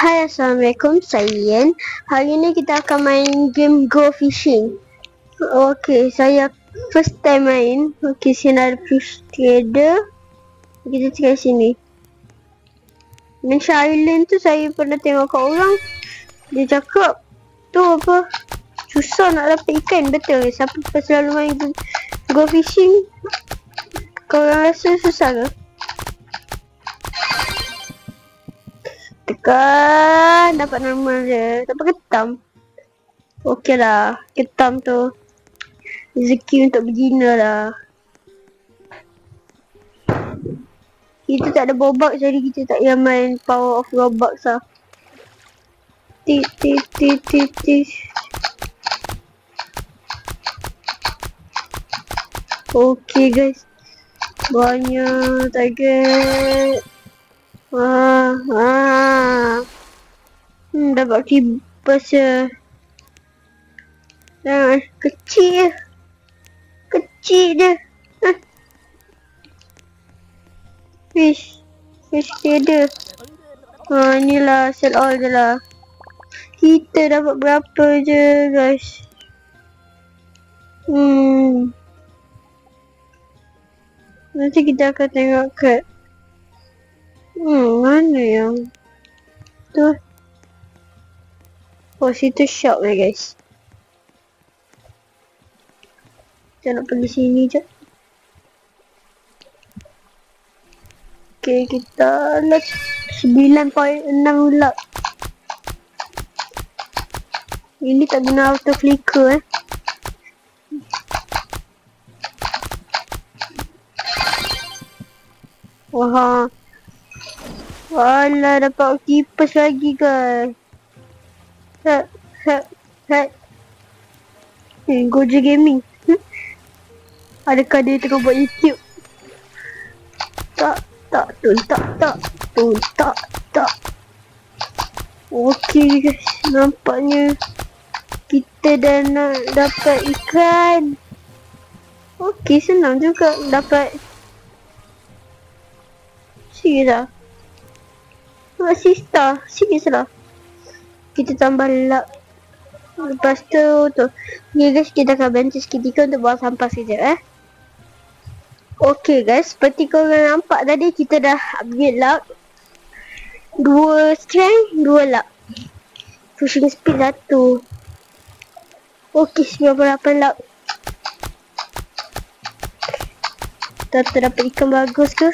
Hai, Assalamualaikum, saya Ian. Hari ni kita akan main game Go Fishing. Okay, saya first time main. Okay, sini ada fish trader. Kita try sini. Malaysia Island tu saya pernah tengok kat orang. Dia cakap tu apa, susah nak dapat ikan. Betul ke? Siapa selalu main Go Fishing? Korang rasa susah ke? Tekan, dapat normal je. Dapat ketam. Okey lah, ketam tu rezeki untuk beginner lah. Kita tak ada bobak, jadi kita tak payah main power of robux lah. Tik. Okey guys, banyak target. Dapat kipas je. Kecil je. Fish trader. Inilah sell all je lah. Kita dapat berapa je guys? Nanti kita akan tengok kat mana yang tu? Oh, situ shop lah guys. Kita nak pergi sini je. Okay, kita lot 9.6 lot. Ini tak guna auto flicker Wah. Alah, dapat kipas lagi guys. Gojo Gaming. Adakah dia tengah buat YouTube? Tak. Okey guys, nampaknya kita dah nak dapat ikan. Okey, senang juga dapat. Serius lah. Masih star, serius lah. Kita tambah luck. Lepas tu ni guys, kita akan berhenti seketika untuk buang sampah sekejap Okay guys, seperti korang nampak tadi, kita dah upgrade luck. 2 strength, 2 luck. Fishing speed 1. Okay, 98 luck. Kita dapat ikan bagus ke?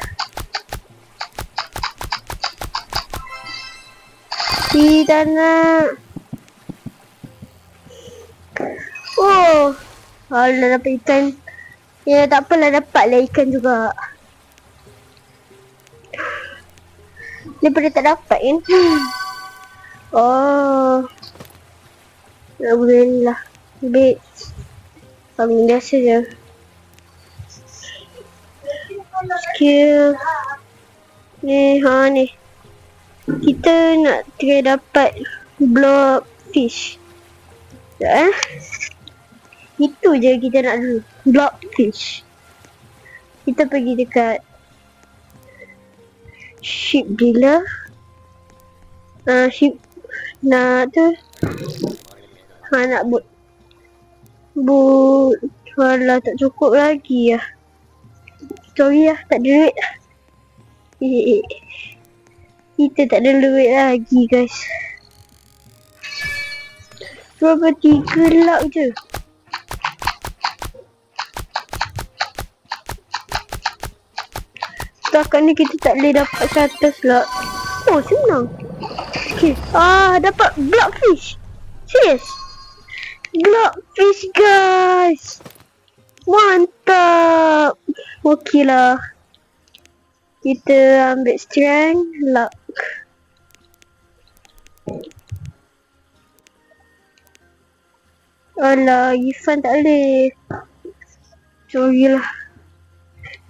Tidak nak. Oh, alah, dapat ikan. Ya, tak apalah, dapatlah ikan juga. Daripada tak dapat kan? Oh, alhamdulillah. Bait kami biasa je. Skill ni, ni kita nak try dapat block fish. Itu je kita nak dulu, block fish. Kita pergi dekat ship dealer. Ship nak tu. Nak boot. Alah, tak cukup lagi lah. Sorry lah, tak ada duit. Kita tak ada duit lagi guys. Berapa 3 luck je. Setakat ni kita tak boleh dapat 100 luck. Oh, senang. Okay. Dapat blockfish. Serius. Blockfish guys. Mantap. Okey lah. Kita ambil strength, luck. Alah, refund tak boleh. Sorry lah.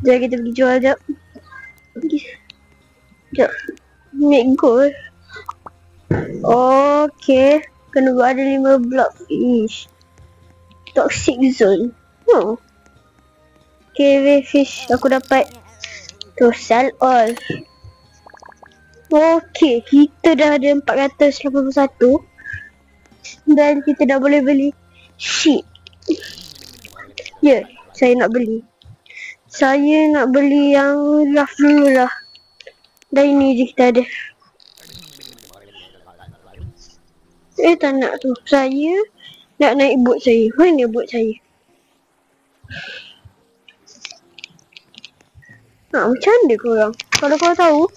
Sekejap, kita pergi jual sekejap. Sekejap. Make gold. Okay. Kena buat ada 5 block fish. Toxic zone. Okay, fish. Aku dapat. To sell all. Okey, kita dah ada 481 dan kita dah boleh beli sheep. Ya, saya nak beli. Saya nak beli yang raft dulu lah. Dan ini je kita ada. Tak nak tu. Saya nak naik boat saya. Mana boat saya? Macam mana korang? Kalau korang tahu,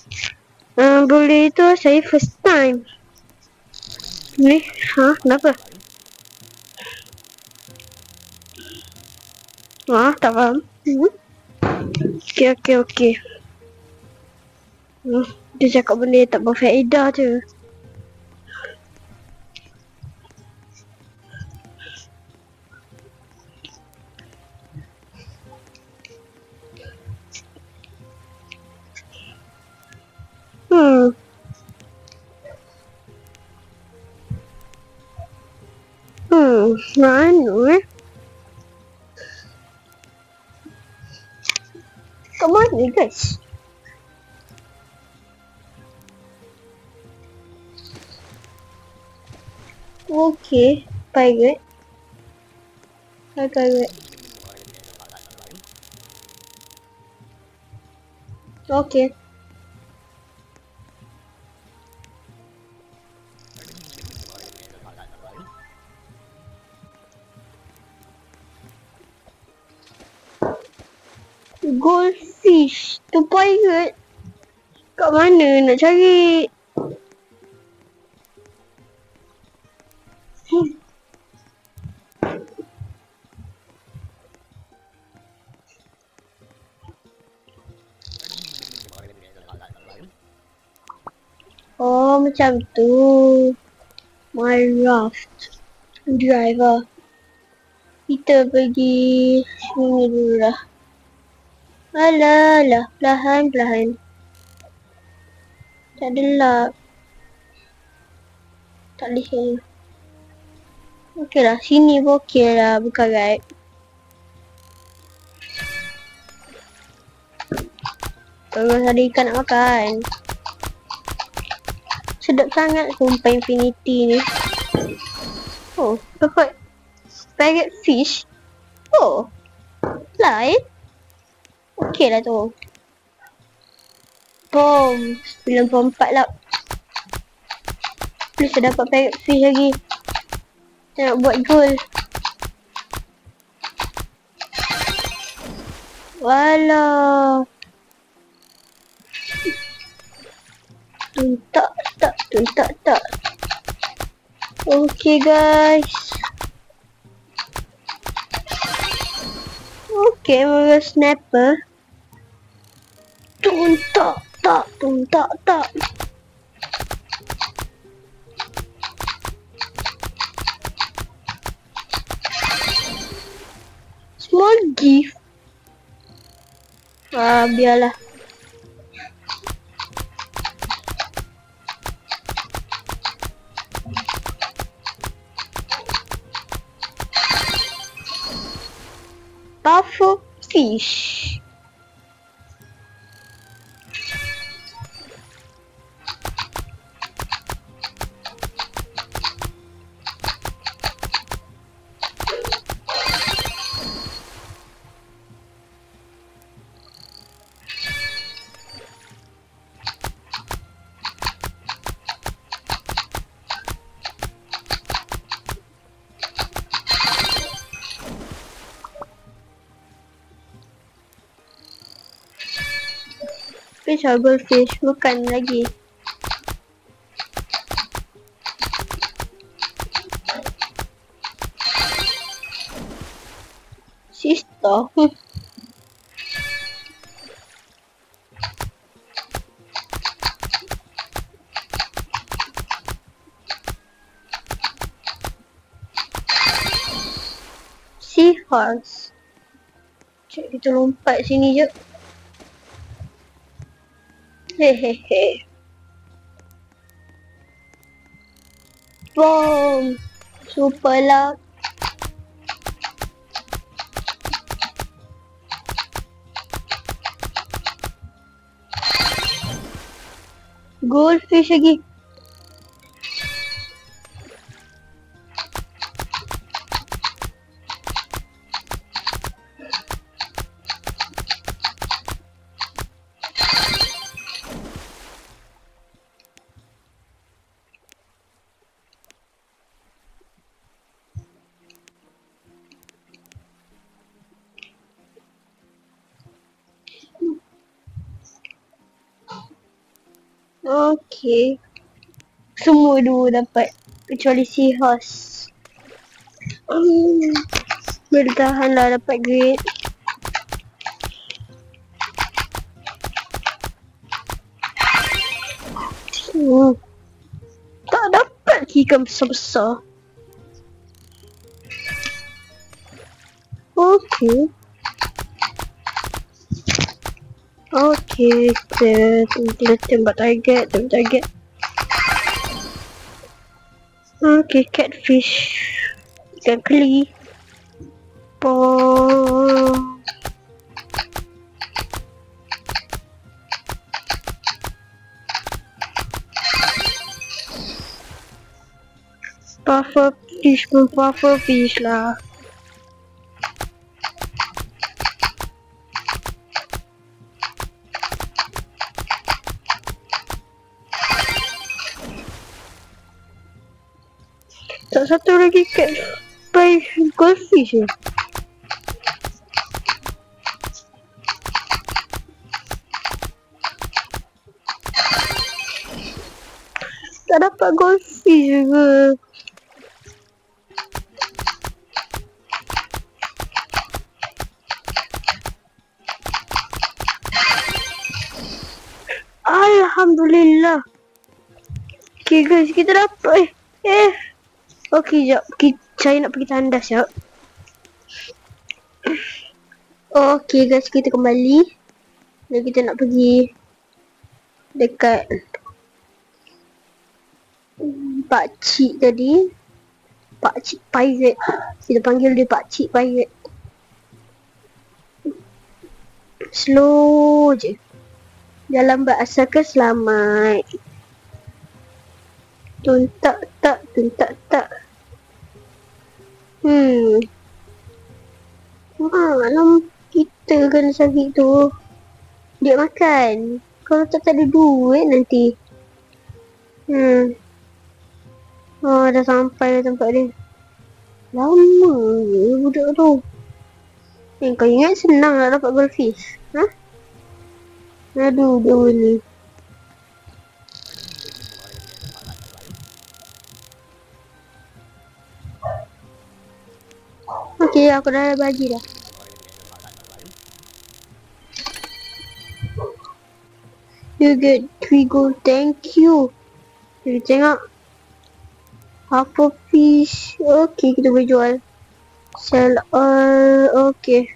boleh tu saya first time. Ni, kenapa? Tak faham. Okey. Dia cakap benda tak berfaedah je. Mana kat mana guys? Okey, pirate. Okey. Goldfish. Tu pirate. Kat mana nak cari? Oh, macam tu. My raft. Driver. Kita pergi sini dulu lah. Alah, perlahan-perlahan. Tak ada lap. Tak boleh sini. Okey lah, sini pun okey lah berkarat. Terus ada ikan nak makan. Sedap sangat sumpah Infinity ni. Oh, dapat parrot fish. Oh, lain. Okey lah tu. Bom, 94 lah. Please saya dapat parrot fish lagi. Saya nak buat goal. Walah. Tuntak. Okay guys. Okay, mula snapper. Tuntak. Small gift. Biarlah. Puffer fish. Fish or goldfish, bukan lagi. Sister. Seahorse. Cik, kita lompat sini je. Hehehe. Bom. Super luck. goldfish lagi. Okay. Semua dua dapat. Kecuali seahorse. Bertahan lah dapat grade. Tak dapat ikan besar-besar. Okay. Okay, kita tembak target, Okay, catfish. Ikan keli. Puffer fish lah. Tak satu lagi cat by goldfish je. Tak dapat goldfish juga. Alhamdulillah. Okay guys, kita dapat okay, jap. Saya nak pergi tandas, jap. Okay guys, kita kembali. Dan kita nak pergi dekat pakcik tadi. Pakcik pirate. Kita panggil dia pakcik pirate. Slow je. Dalam bahasa selamat. Tuntak tak. Malam kita kena cari tu. Dia makan. Kalau tak ada duit nanti. Dah sampai dah tempat dia. Lama je budak tu. Kau ingat senang nak dapat goldfish? Aduh, dia ni. Okay, aku dah bagi dah. You get 3 gold, thank you. Kita tengok. Apa fish? Okay, kita boleh jual. Sell all, okay.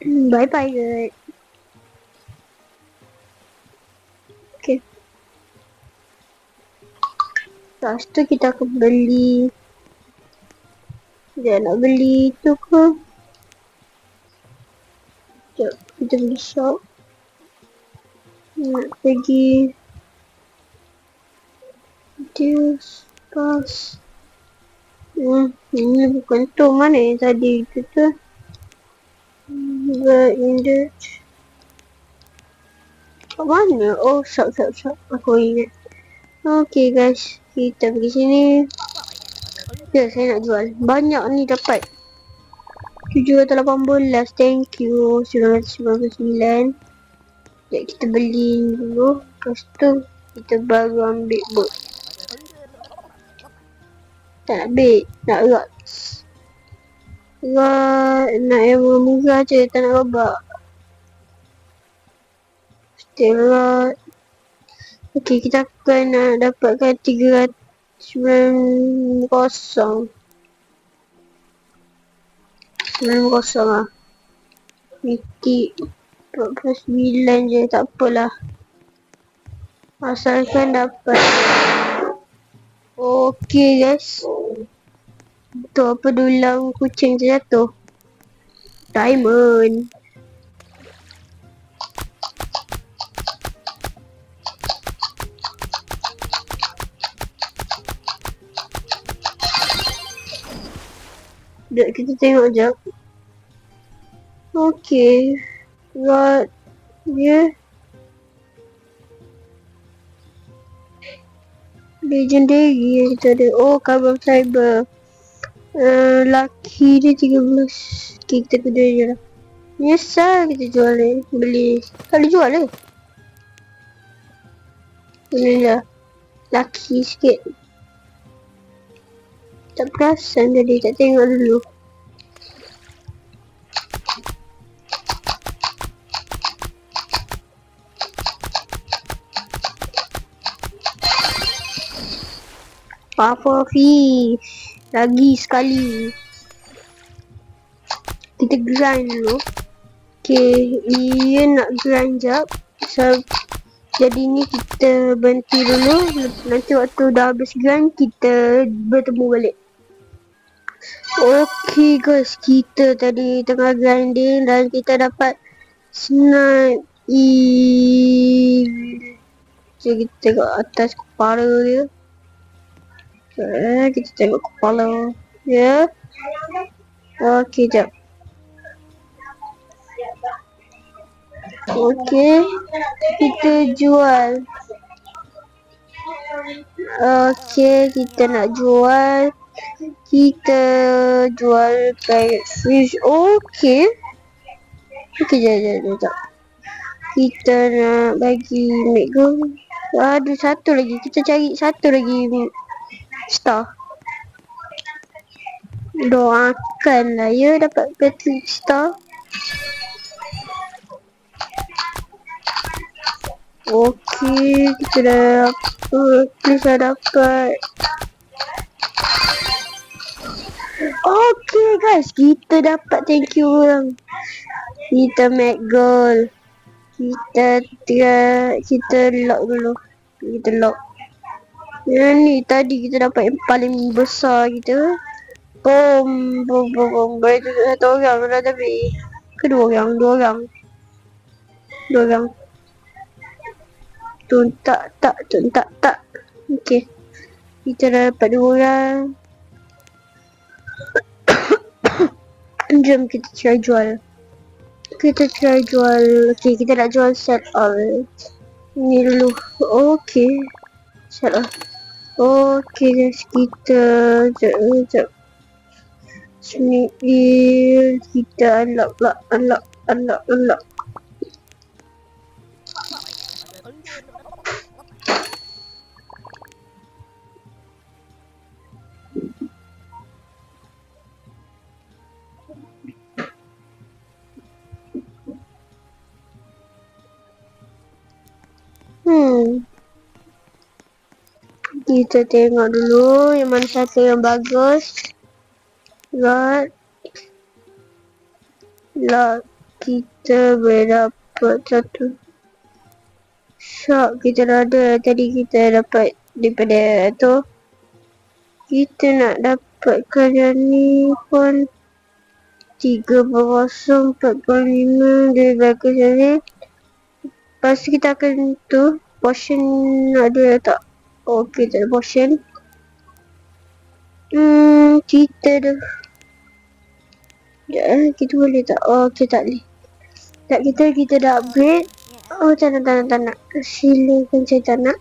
Bye bye guys. Okay. Lepas tu kita akan beli. Dia nak beli tu ke? Sekejap, kita pergi shop. Nak pergi deals pass. Ini bukan tu. Mana yang tadi itu tu? Index. Kat mana? Oh, shop. Aku ingat. Okay guys, kita pergi sini. Ya, saya nak jual. Banyak ni dapat. 718. Thank you. 999. Sekejap kita beli dulu. Lepas tu kita baru ambil boat. Tak nak ambil. Nak rods. Nak yang murah je. Tak nak robak. Still rod. Okay, kita akan dapatkan 390. 90 lah. Mitik 49 je, tak apalah. Asalkan dapat. Okay guys. Tu apa dulang kucing jatuh? Diamond. Sekejap, kita tengok jap. Okay. Rod dia legendary yang kita ada. Oh, carbon fiber. Laki dia 13. Okay, kita kena je lah. Nyesal kita jual ni. Beli. Tak boleh jual lah. Kena je. Laki sikit. Tak perasan tadi. Tak tengok dulu. Puffer fish. Lagi sekali. Kita grind dulu. Okay, ia nak grind jap. So, jadi ni kita berhenti dulu. Nanti waktu dah habis grind, kita bertemu balik. Okay guys, kita tadi tengah grinding dan kita dapat snipe. Jadi kita tengok atas kepala dia. Kita tengok kepala. Ya. Okay, jap. Okay, kita jual. Okay, kita nak jual. Kita jual pirate fish. Okay. Okay, jap. Kita nak bagi mega. Aduh, satu lagi. Kita cari satu lagi star. Doakanlah ya dapat battle star. Okay, kita dah dapat. Please dah dapat. Okay guys, kita dapat. Thank you orang. Kita make goal. Kita lock dulu. Kita lock. Yang ni tadi kita dapat yang paling besar kita. Bom. Boleh tunjuk satu orang dah tapi. Kedua orang. Tuntak tak. Okay. Kita dah dapat 2 orang. Jom kita try jual. Okay, kita nak jual set all. Ni dulu. Okay. Set all. Okay guys, kita jap. Sini kita unlock. Kita tengok dulu yang mana satu yang bagus. Lot kita boleh dapat satu shop. Kita dah ada tadi, kita dapat daripada tu. Kita nak dapatkan yang ni pun 3.0 4.5 dia bagus ni. Lepas tu kita akan tu potion ada tak? Okay, tak ada potion. Kita dah. Kita boleh tak? Okay, tak boleh. Tak, kita dah upgrade. Oh, tak nak. Silakan, saya tak nak.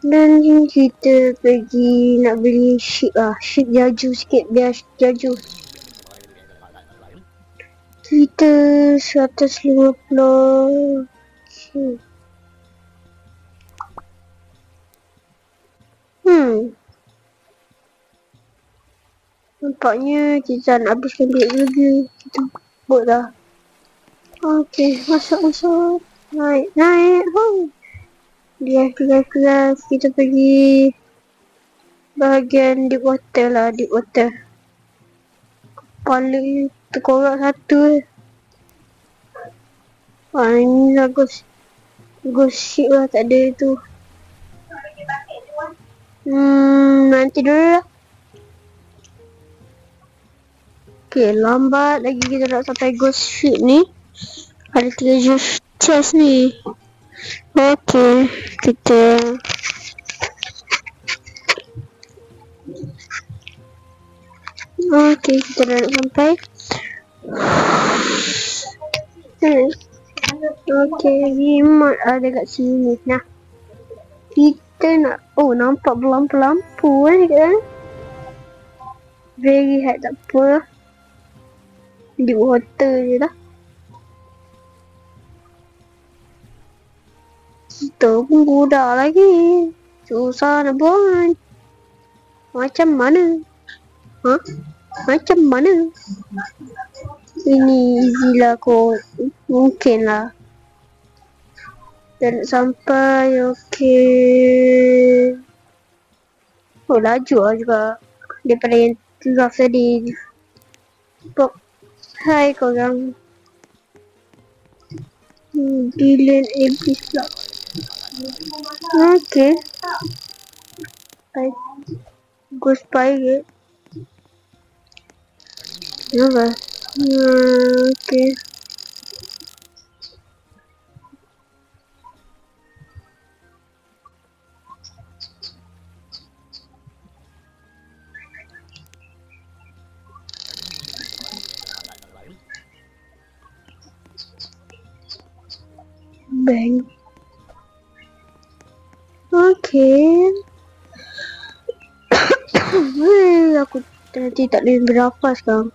Dan kita pergi nak beli ship lah. Ship jaju sikit, biar jaju. Kita 150. Nampaknya kita nak habiskan duit juga. Kita buat dah. Okay, masuk. Naik. Kelas. Kita pergi bahagian deep water lah. Kepala terkorak satu. Ini lah ghost ship lah, tak ada tu. Nanti dulu lah. Okay, lambat lagi kita nak sampai ghost ship ni. Ada 3 chest ni. Okay, kita Okey, kita dah nak sampai. Okey, remote ada kat sini. Nah, kita nak, nampak lampu-lampu kan? Very hard, tak apa. Di water je lah. Kita pun budak lagi. Susah nak buat. Macam mana? Macam mana? Ini easy lah kot. Mungkin lah. Dan sampai. Okey. Laju lah juga. Daripada yang draft tadi. Hai korang. Billion Abyss pula. Okey. Go spy ke? Apa? Okey. Bang. Okey. Aku nanti tak boleh bernafas sekarang.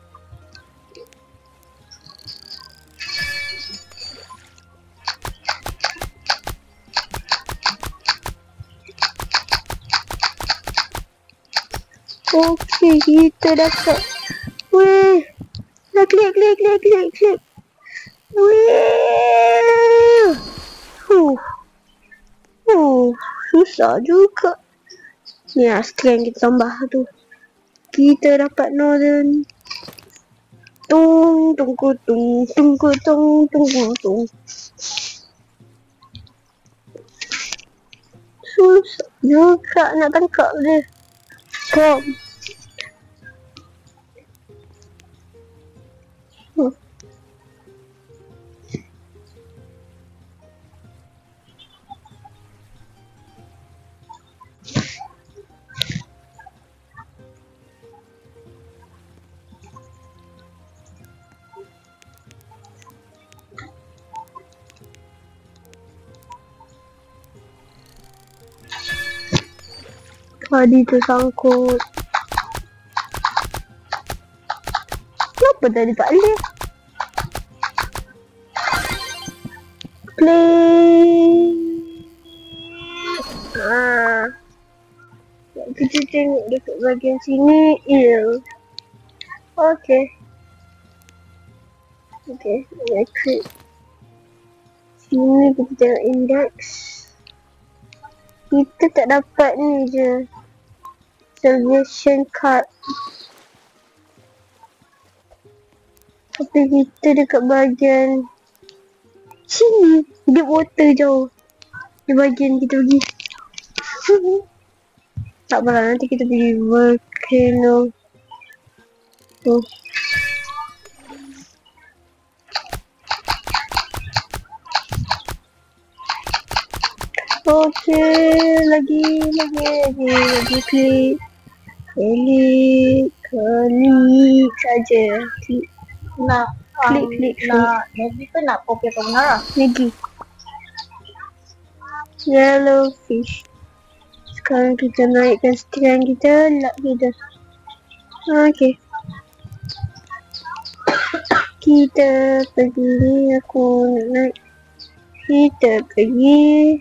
Okey, kita dapat. Weh. Dah klik. Weh. Susah juga. Ni lah strength kita tambah tu. Kita dapat northern. Tung. Susah juga nak tangkap dia. Kom. Tadi tersangkut. Kenapa tadi tak boleh? Play. Kita tengok dekat bahagian sini. Okay. Klik. Sini kita tengok index. Kita tak dapat ni je. Salvation card. Tapi kita dekat bahagian sini. Deep water jauh. Di bahagian kita pergi. Tak apalah, nanti kita pergi volcano. Okey, lagi klik. Klik saja. Klik. Lagi tu nak kopi atau menara? Lagi. Yellow fish. Sekarang kita naikkan strength kita. Luck kita. Okey. Kita pergi ni. Aku nak naik. Kita pergi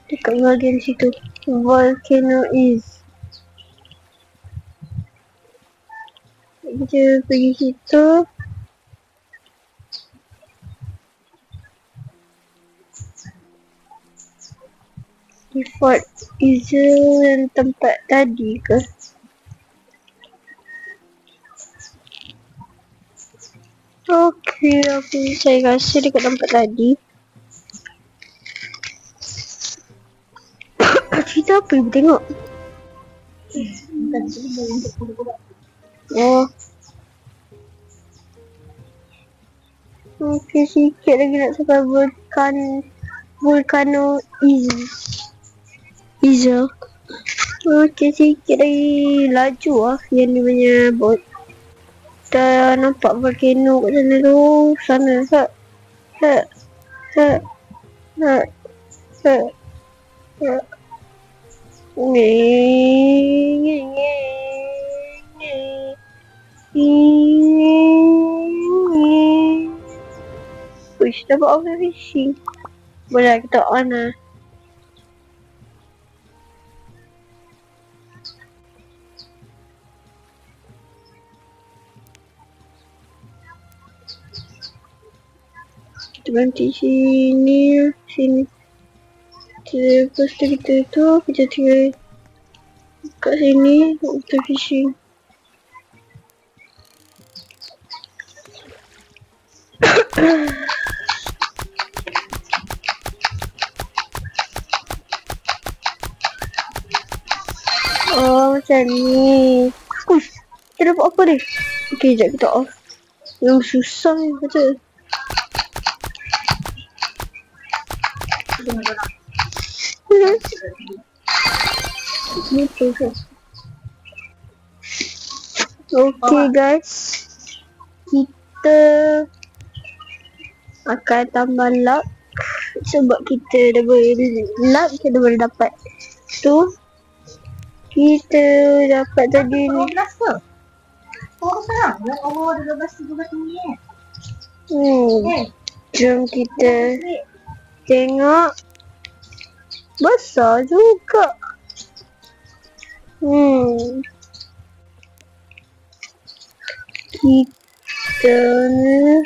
dekat bahagian situ. Volcano is. Kita pergi situ. Default user yang tempat tadi ke? Okey, saya rasa dekat tempat tadi. Cerita apa ibu tengok? Okey, sikit lagi nak sampai Volcano Isle. Okey, sikit lagi laju lah yang ni punya bot. Dah nampak volcano kat sana tu. Sana tak. Tak. Tak. Tak. Tak. Tak. Ni. Ni. Ni. Ni. Ni. Wish, dapat overfishing. Boleh kita on lah. Kita berhenti sini. Sini. Lepas tu kita tu, kita tinggal kat sini untuk fishing. Oh, macam ni. Uish, kita dapat apa ni? Okay, sekejap kita off. Yang susah ni baca. Okay guys, kita akan tambah luck sebab kita dah luck, kita boleh dapat tu. Kita dapat tadi ni. 12 ke? Oh, sekarang? Oh, 12 ni eh. Jom kita tengok. Besar juga. Kita ni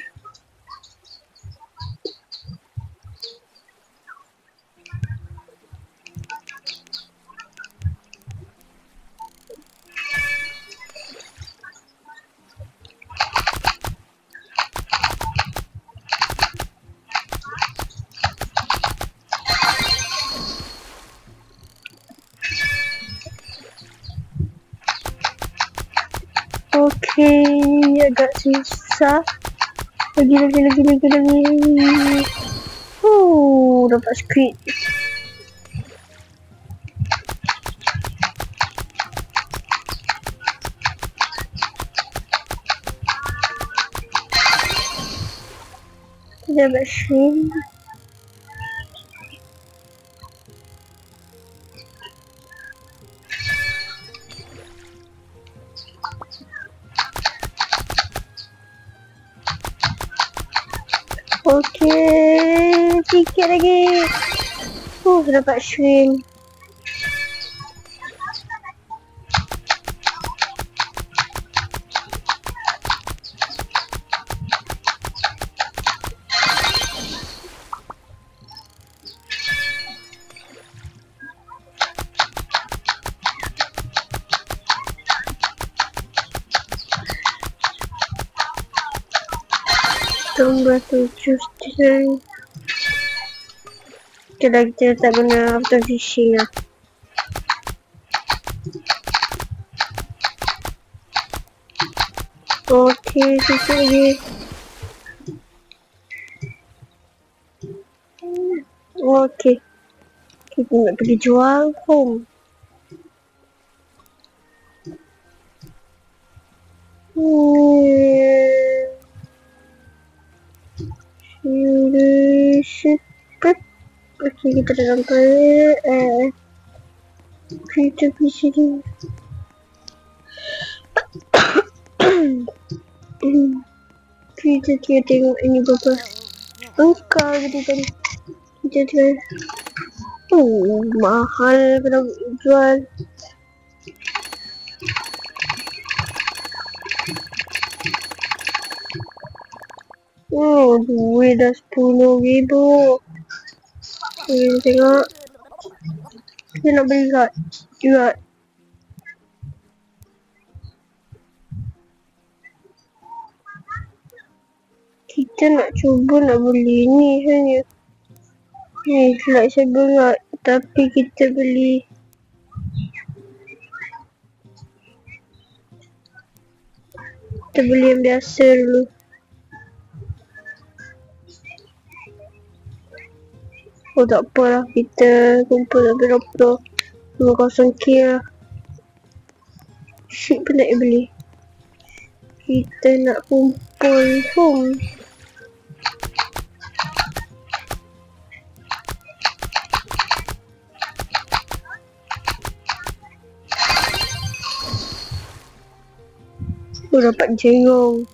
okey, agak susah. Lagi. Dapat squid. Kita dapat shrimp. Okey, sikit lagi. Dapat shrimp. Tambah 7 string. Kita tak guna auto fishing lah. Okey, sikit lagi. Okey, kita nak pergi jual home. Okey, kita dah sampai. Kita pergi sini. Kita tengok ini berapa angka tadi. Kita tengok. Mahal kalau jual. Duit dah 10,000. Tengok. Kita nak beli juga. Kita nak cuba nak beli ni hanya. Ni lightsaber lah. Tapi kita beli. Kita beli yang biasa dulu. Oh, tak apalah, kita kumpul berapa. 50 kill. Shit pun tak boleh beli. Kita nak kumpul home. Dapat jerung.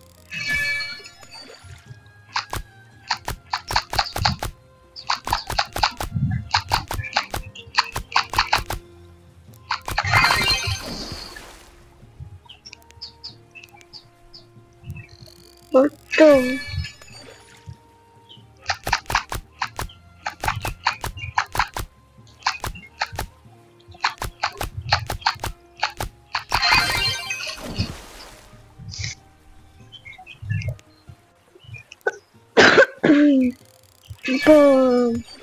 Potong. Boom.